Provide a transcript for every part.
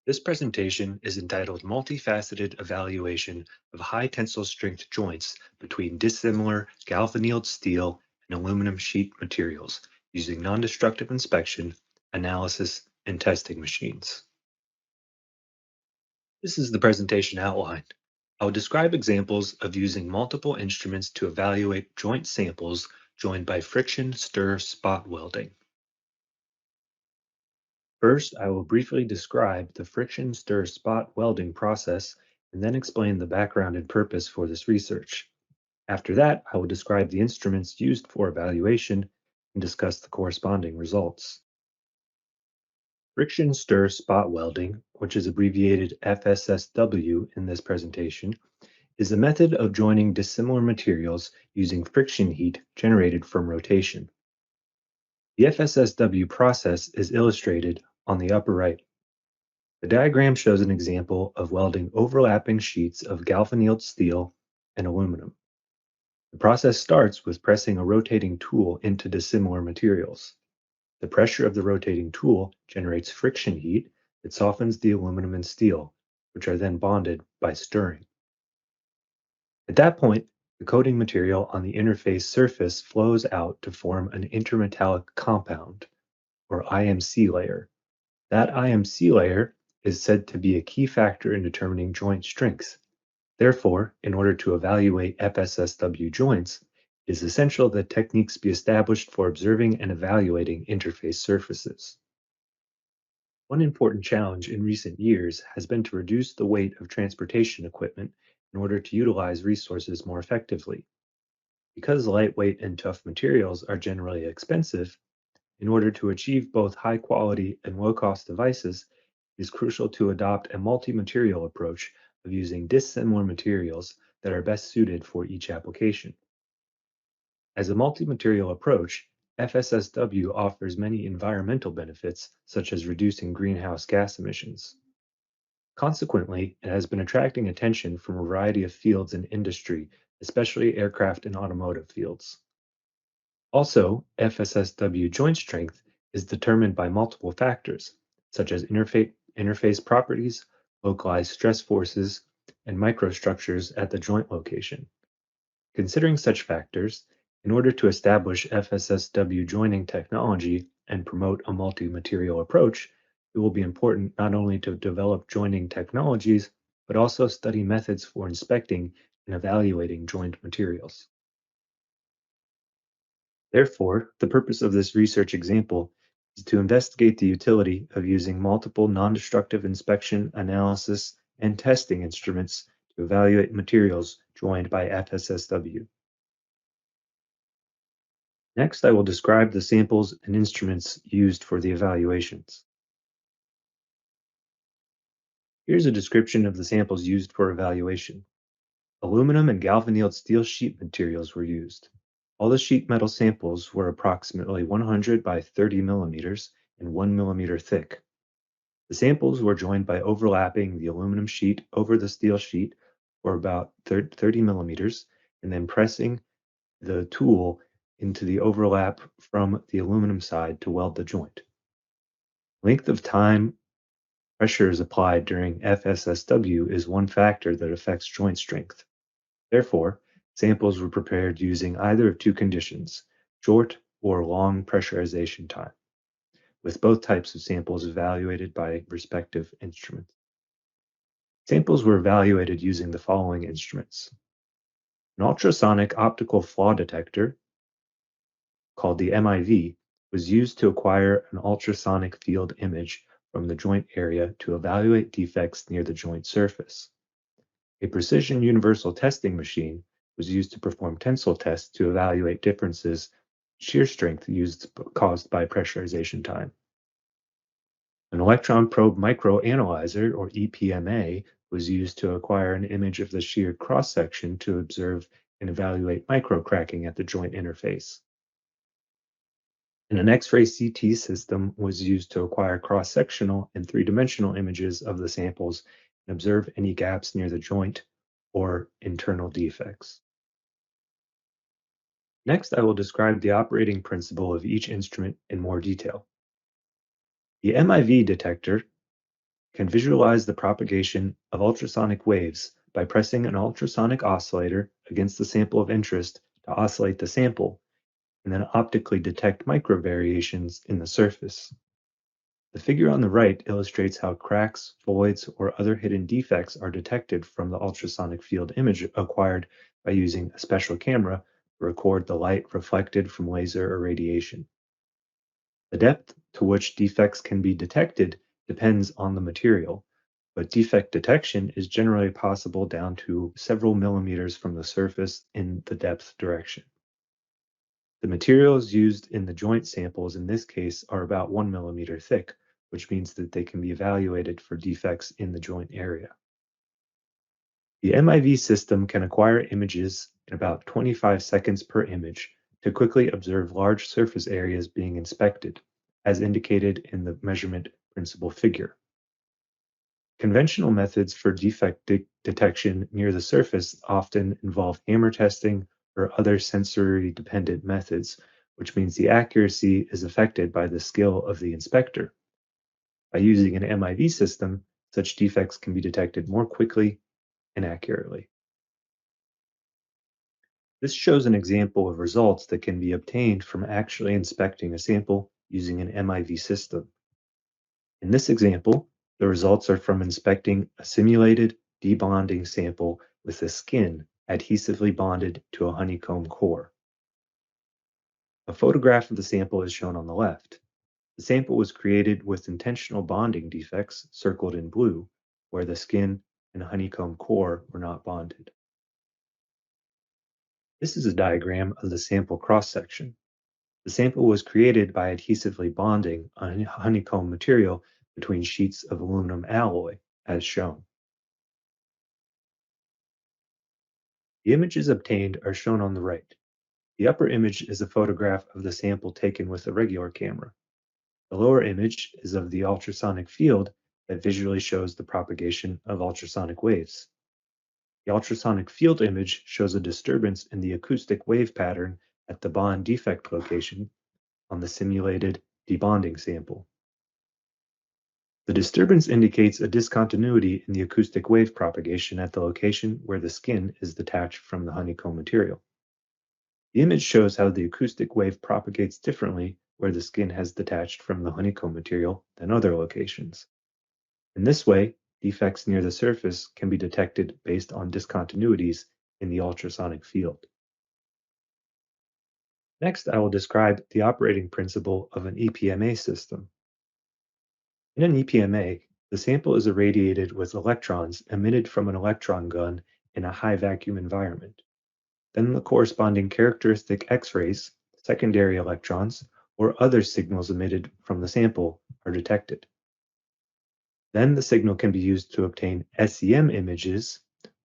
This presentation is entitled Multifaceted Evaluation of High Tensile Strength Joints between Dissimilar Galvannealed Steel and Aluminum Sheet Materials using Non-Destructive Inspection, Analysis, and Testing Machines. This is the presentation outline. I will describe examples of using multiple instruments to evaluate joint samples joined by friction stir spot welding. First, I will briefly describe the friction stir spot welding process and then explain the background and purpose for this research. After that, I will describe the instruments used for evaluation and discuss the corresponding results. Friction stir spot welding, which is abbreviated FSSW in this presentation, is a method of joining dissimilar materials using friction heat generated from rotation. The FSSW process is illustrated on the upper right. The diagram shows an example of welding overlapping sheets of galvannealed steel and aluminum. The process starts with pressing a rotating tool into dissimilar materials. The pressure of the rotating tool generates friction heat that softens the aluminum and steel, which are then bonded by stirring. At that point, the coating material on the interface surface flows out to form an intermetallic compound, or IMC layer. That IMC layer is said to be a key factor in determining joint strength. Therefore, in order to evaluate FSSW joints, it is essential that techniques be established for observing and evaluating interface surfaces. One important challenge in recent years has been to reduce the weight of transportation equipment in order to utilize resources more effectively. Because lightweight and tough materials are generally expensive, in order to achieve both high quality and low cost devices, it is crucial to adopt a multi-material approach of using dissimilar materials that are best suited for each application. As a multi-material approach, FSSW offers many environmental benefits, such as reducing greenhouse gas emissions. Consequently, it has been attracting attention from a variety of fields in industry, especially aircraft and automotive fields. Also, FSSW joint strength is determined by multiple factors, such as interface properties, localized stress forces, and microstructures at the joint location. Considering such factors, in order to establish FSSW joining technology and promote a multi-material approach, it will be important not only to develop joining technologies, but also study methods for inspecting and evaluating joint materials. Therefore, the purpose of this research example is to investigate the utility of using multiple non-destructive inspection, analysis, and testing instruments to evaluate materials joined by FSSW. Next, I will describe the samples and instruments used for the evaluations. Here's a description of the samples used for evaluation. Aluminum and galvannealed steel sheet materials were used. All the sheet metal samples were approximately 100 by 30 millimeters and 1 millimeter thick. The samples were joined by overlapping the aluminum sheet over the steel sheet for about 30 millimeters and then pressing the tool into the overlap from the aluminum side to weld the joint. Length of time pressure is applied during FSSW is one factor that affects joint strength. Therefore, samples were prepared using either of two conditions, short or long pressurization time, with both types of samples evaluated by respective instruments. Samples were evaluated using the following instruments. An ultrasonic optical flaw detector, called the MIV, was used to acquire an ultrasonic field image from the joint area to evaluate defects near the joint surface. A precision universal testing machine was used to perform tensile tests to evaluate differences in shear strength caused by pressurization time. An electron probe microanalyzer, or EPMA, was used to acquire an image of the shear cross-section to observe and evaluate microcracking at the joint interface. And an X-ray CT system was used to acquire cross-sectional and three-dimensional images of the samples and observe any gaps near the joint or internal defects. Next, I will describe the operating principle of each instrument in more detail. The MIV detector can visualize the propagation of ultrasonic waves by pressing an ultrasonic oscillator against the sample of interest to oscillate the sample, and then optically detect micro variations in the surface. The figure on the right illustrates how cracks, voids, or other hidden defects are detected from the ultrasonic field image acquired by using a special camera to record the light reflected from laser irradiation. The depth to which defects can be detected depends on the material, but defect detection is generally possible down to several millimeters from the surface in the depth direction. The materials used in the joint samples in this case are about 1 millimeter thick, which means that they can be evaluated for defects in the joint area. The MIV system can acquire images in about 25 seconds per image to quickly observe large surface areas being inspected, as indicated in the measurement principle figure. Conventional methods for defect detection near the surface often involve hammer testing or other sensory-dependent methods, which means the accuracy is affected by the skill of the inspector. By using an MIV system, such defects can be detected more quickly and accurately. This shows an example of results that can be obtained from actually inspecting a sample using an MIV system. In this example, the results are from inspecting a simulated debonding sample with the skin adhesively bonded to a honeycomb core. A photograph of the sample is shown on the left. The sample was created with intentional bonding defects circled in blue, where the skin and honeycomb core were not bonded. This is a diagram of the sample cross-section. The sample was created by adhesively bonding a honeycomb material between sheets of aluminum alloy, as shown. The images obtained are shown on the right. The upper image is a photograph of the sample taken with a regular camera. The lower image is of the ultrasonic field that visually shows the propagation of ultrasonic waves. The ultrasonic field image shows a disturbance in the acoustic wave pattern at the bond defect location on the simulated debonding sample. The disturbance indicates a discontinuity in the acoustic wave propagation at the location where the skin is detached from the honeycomb material. The image shows how the acoustic wave propagates differently where the skin has detached from the honeycomb material than other locations. In this way, defects near the surface can be detected based on discontinuities in the ultrasonic field. Next, I will describe the operating principle of an EPMA system. In an EPMA, the sample is irradiated with electrons emitted from an electron gun in a high vacuum environment. Then the corresponding characteristic X-rays, secondary electrons, or other signals emitted from the sample are detected. Then the signal can be used to obtain SEM images,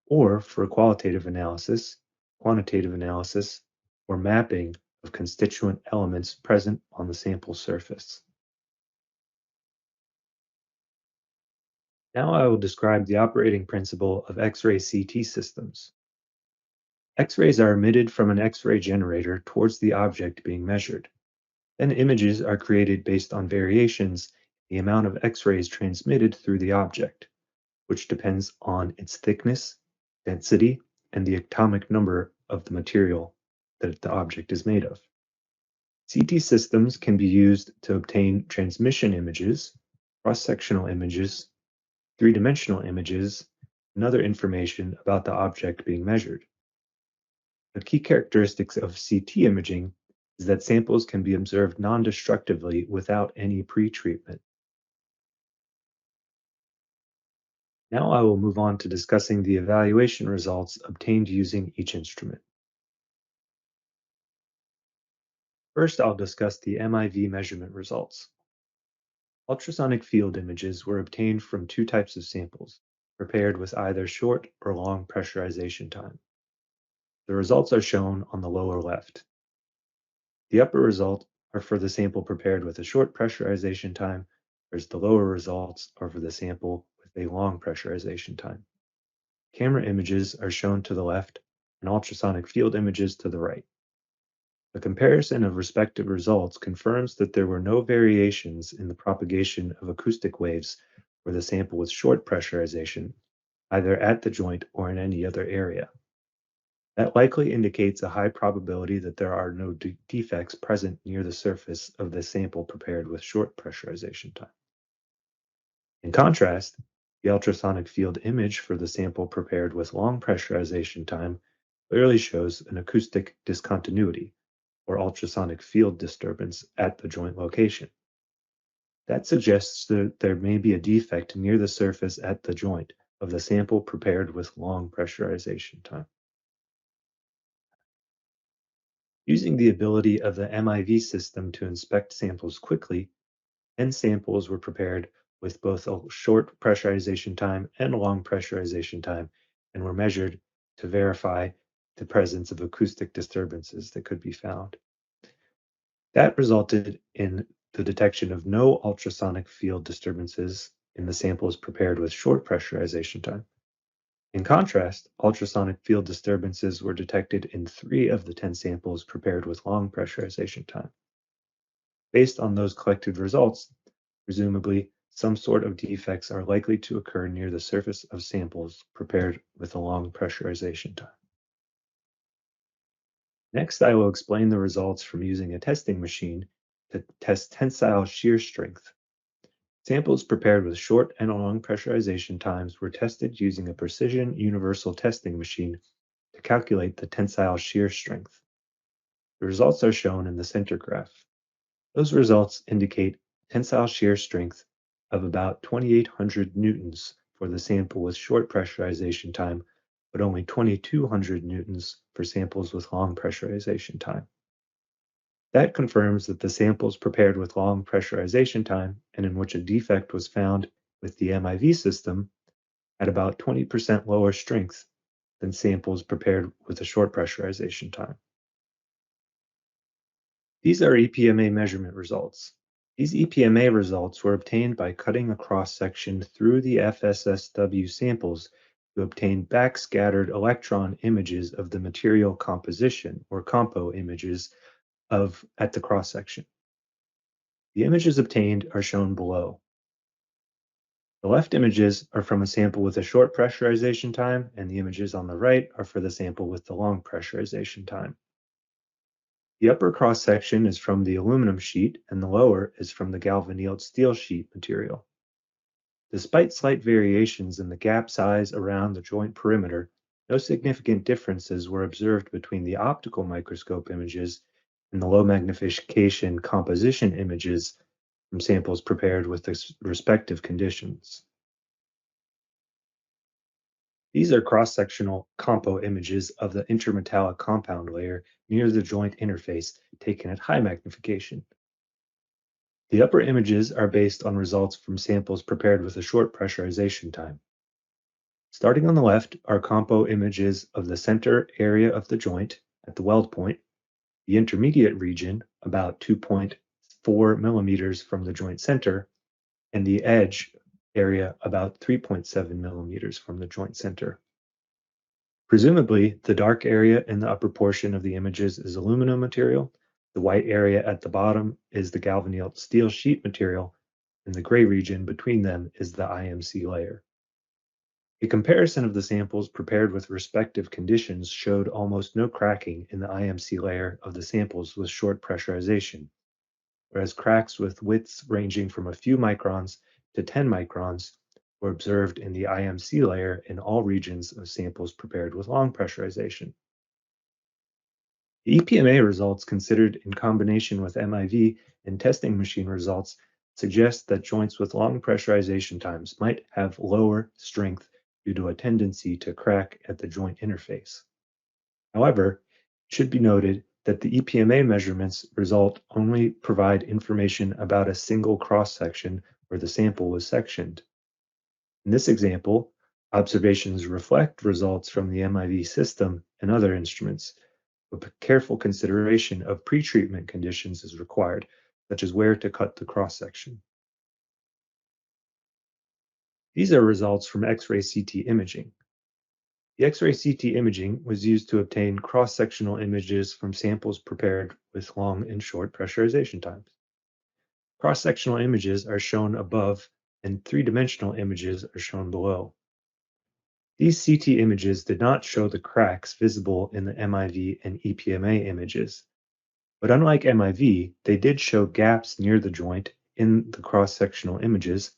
or for qualitative analysis, quantitative analysis, or mapping of constituent elements present on the sample surface. Now I will describe the operating principle of X-ray CT systems. X-rays are emitted from an X-ray generator towards the object being measured. Then images are created based on variations in the amount of X-rays transmitted through the object, which depends on its thickness, density, and the atomic number of the material that the object is made of. CT systems can be used to obtain transmission images, cross-sectional images, three-dimensional images, and other information about the object being measured. The key characteristics of CT imaging is that samples can be observed non-destructively without any pre-treatment. Now I will move on to discussing the evaluation results obtained using each instrument. First, I'll discuss the MIV measurement results. Ultrasonic field images were obtained from two types of samples, prepared with either short or long pressurization time. The results are shown on the lower left. The upper result are for the sample prepared with a short pressurization time, whereas the lower results are for the sample with a long pressurization time. Camera images are shown to the left and ultrasonic field images to the right. A comparison of respective results confirms that there were no variations in the propagation of acoustic waves for the sample with short pressurization, either at the joint or in any other area. That likely indicates a high probability that there are no defects present near the surface of the sample prepared with short pressurization time. In contrast, the ultrasonic field image for the sample prepared with long pressurization time clearly shows an acoustic discontinuity, or ultrasonic field disturbance at the joint location. That suggests that there may be a defect near the surface at the joint of the sample prepared with long pressurization time. Using the ability of the MIV system to inspect samples quickly, 10 samples were prepared with both a short pressurization time and long pressurization time and were measured to verify the presence of acoustic disturbances that could be found. That resulted in the detection of no ultrasonic field disturbances in the samples prepared with short pressurization time. In contrast, ultrasonic field disturbances were detected in 3 of the 10 samples prepared with long pressurization time. Based on those collected results, presumably some sort of defects are likely to occur near the surface of samples prepared with a long pressurization time. Next, I will explain the results from using a testing machine to test tensile shear strength. Samples prepared with short and long pressurization times were tested using a precision universal testing machine to calculate the tensile shear strength. The results are shown in the center graph. Those results indicate tensile shear strength of about 2,800 newtons for the sample with short pressurization time, but only 2,200 newtons for samples with long pressurization time. That confirms that the samples prepared with long pressurization time and in which a defect was found with the MIV system had about 20% lower strength than samples prepared with a short pressurization time. These are EPMA measurement results. These EPMA results were obtained by cutting a cross-section through the FSSW samples to obtain backscattered electron images of the material composition, or compo images, at the cross-section. The images obtained are shown below. The left images are from a sample with a short pressurization time, and the images on the right are for the sample with the long pressurization time. The upper cross-section is from the aluminum sheet, and the lower is from the galvannealed steel sheet material. Despite slight variations in the gap size around the joint perimeter, no significant differences were observed between the optical microscope images and the low magnification composition images from samples prepared with the respective conditions. These are cross-sectional compo images of the intermetallic compound layer near the joint interface taken at high magnification. The upper images are based on results from samples prepared with a short pressurization time. Starting on the left are compo images of the center area of the joint at the weld point, the intermediate region, about 2.4 millimeters from the joint center, and the edge area about 3.7 millimeters from the joint center. Presumably, the dark area in the upper portion of the images is aluminum material, the white area at the bottom is the galvannealed steel sheet material, and the gray region between them is the IMC layer. A comparison of the samples prepared with respective conditions showed almost no cracking in the IMC layer of the samples with short pressurization, whereas cracks with widths ranging from a few microns to 10 microns were observed in the IMC layer in all regions of samples prepared with long pressurization. The EPMA results considered in combination with MIV and testing machine results suggest that joints with long pressurization times might have lower strength due to a tendency to crack at the joint interface. However, it should be noted that the EPMA measurements result only provide information about a single cross-section where the sample was sectioned. In this example, observations reflect results from the MIV system and other instruments, but careful consideration of pretreatment conditions is required, such as where to cut the cross-section. These are results from X-ray CT imaging. The X-ray CT imaging was used to obtain cross-sectional images from samples prepared with long and short pressurization times. Cross-sectional images are shown above and three-dimensional images are shown below. These CT images did not show the cracks visible in the MIV and EPMA images, but unlike MIV, they did show gaps near the joint in the cross-sectional images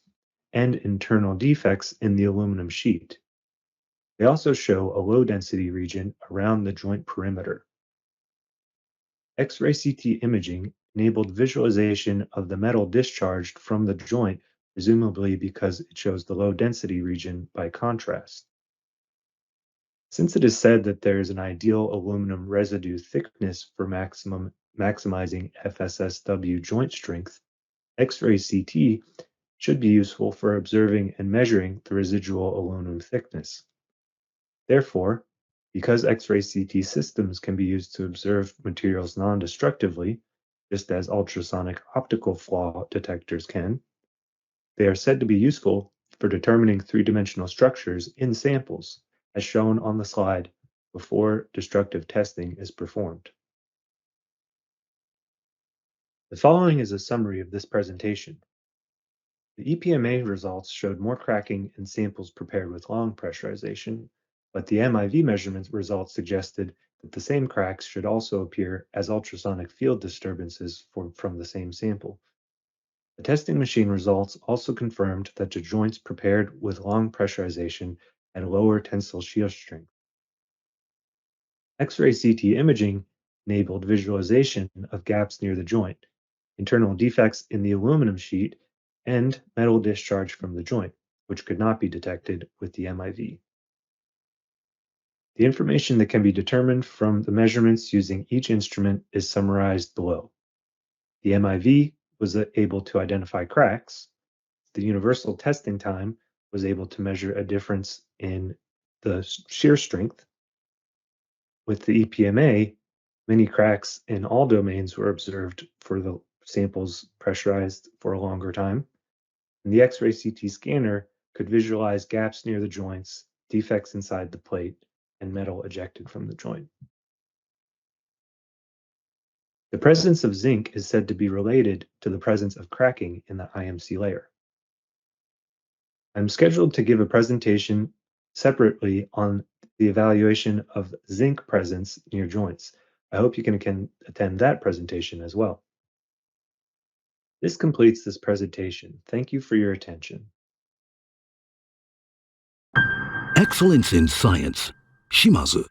and internal defects in the aluminum sheet. They also show a low-density region around the joint perimeter. X-ray CT imaging enabled visualization of the metal discharged from the joint, presumably because it shows the low-density region by contrast. Since it is said that there is an ideal aluminum residue thickness for maximizing FSSW joint strength, X-ray CT should be useful for observing and measuring the residual aluminum thickness. Therefore, because X-ray CT systems can be used to observe materials non-destructively, just as ultrasonic optical flaw detectors can, they are said to be useful for determining three-dimensional structures in samples, as shown on the slide before destructive testing is performed. The following is a summary of this presentation. The EPMA results showed more cracking in samples prepared with long pressurization, but the MIV measurement results suggested that the same cracks should also appear as ultrasonic field disturbances from the same sample. The testing machine results also confirmed that the joints prepared with long pressurization had lower tensile shear strength. X-ray CT imaging enabled visualization of gaps near the joint, internal defects in the aluminum sheet, and metal discharge from the joint, which could not be detected with the MIV. The information that can be determined from the measurements using each instrument is summarized below. The MIV was able to identify cracks. The universal testing time was able to measure a difference in the shear strength. With the EPMA, many cracks in all domains were observed for the samples pressurized for a longer time. And the X-ray CT scanner could visualize gaps near the joints, defects inside the plate, and metal ejected from the joint. The presence of zinc is said to be related to the presence of cracking in the IMC layer. I'm scheduled to give a presentation separately on the evaluation of zinc presence near joints. I hope you can attend that presentation as well. This completes this presentation. Thank you for your attention. Excellence in science. Shimadzu.